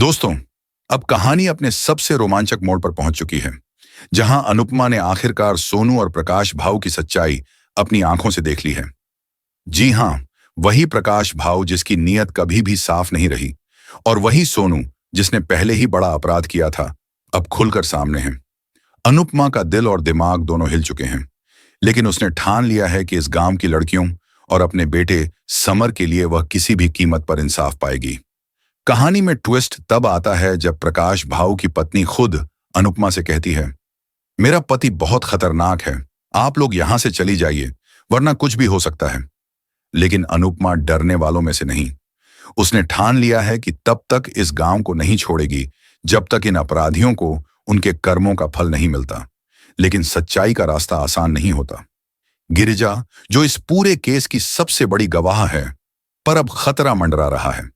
दोस्तों, अब कहानी अपने सबसे रोमांचक मोड़ पर पहुंच चुकी है, जहां अनुपमा ने आखिरकार सोनू और प्रकाश भाऊ की सच्चाई अपनी आंखों से देख ली है। जी हां, वही प्रकाश भाऊ जिसकी नीयत कभी भी साफ नहीं रही, और वही सोनू जिसने पहले ही बड़ा अपराध किया था, अब खुलकर सामने है। अनुपमा का दिल और दिमाग दोनों हिल चुके हैं, लेकिन उसने ठान लिया है कि इस गांव की लड़कियों और अपने बेटे समर के लिए वह किसी भी कीमत पर इंसाफ पाएगी। कहानी में ट्विस्ट तब आता है जब प्रकाश भाऊ की पत्नी खुद अनुपमा से कहती है, मेरा पति बहुत खतरनाक है, आप लोग यहां से चली जाइए, वरना कुछ भी हो सकता है। लेकिन अनुपमा डरने वालों में से नहीं। उसने ठान लिया है कि तब तक इस गांव को नहीं छोड़ेगी जब तक इन अपराधियों को उनके कर्मों का फल नहीं मिलता। लेकिन सच्चाई का रास्ता आसान नहीं होता। गिरिजा, जो इस पूरे केस की सबसे बड़ी गवाह है, पर अब खतरा मंडरा रहा है।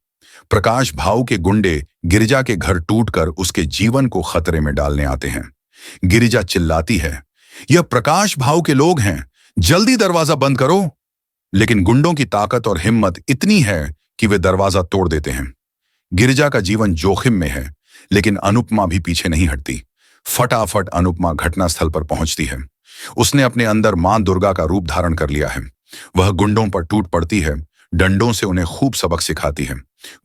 प्रकाश भाऊ के गुंडे गिरिजा के घर टूटकर उसके जीवन को खतरे में डालने आते हैं। गिरिजा चिल्लाती है, यह प्रकाश भाऊ के लोग हैं, जल्दी दरवाजा बंद करो। लेकिन गुंडों की ताकत और हिम्मत इतनी है कि वे दरवाजा तोड़ देते हैं। गिरिजा का जीवन जोखिम में है, लेकिन अनुपमा भी पीछे नहीं हटती। फटाफट अनुपमा घटनास्थल पर पहुंचती है। उसने अपने अंदर मां दुर्गा का रूप धारण कर लिया है। वह गुंडों पर टूट पड़ती है, डंडों से उन्हें खूब सबक सिखाती है।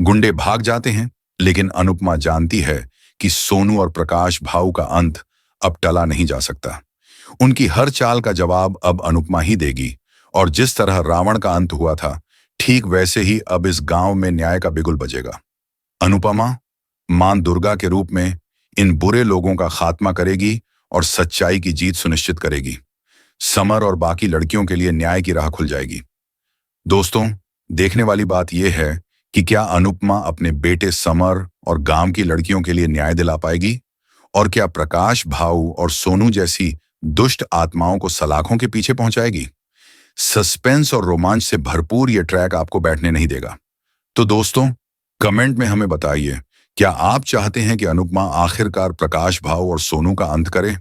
गुंडे भाग जाते हैं, लेकिन अनुपमा जानती है कि सोनू और प्रकाश भाऊ का अंत अब टला नहीं जा सकता। उनकी हर चाल का जवाब अब अनुपमा ही देगी, और जिस तरह रावण का अंत हुआ था, ठीक वैसे ही अब इस गांव में न्याय का बिगुल बजेगा। अनुपमा मां दुर्गा के रूप में इन बुरे लोगों का खात्मा करेगी और सच्चाई की जीत सुनिश्चित करेगी। समर और बाकी लड़कियों के लिए न्याय की राह खुल जाएगी। दोस्तों, देखने वाली बात यह है कि क्या अनुपमा अपने बेटे समर और गांव की लड़कियों के लिए न्याय दिला पाएगी, और क्या प्रकाश भाऊ और सोनू जैसी दुष्ट आत्माओं को सलाखों के पीछे पहुंचाएगी। सस्पेंस और रोमांच से भरपूर यह ट्रैक आपको बैठने नहीं देगा। तो दोस्तों, कमेंट में हमें बताइए, क्या आप चाहते हैं कि अनुपमा आखिरकार प्रकाश भाऊ और सोनू का अंत करे?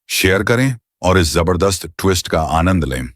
शेयर करें और इस जबरदस्त ट्विस्ट का आनंद लें।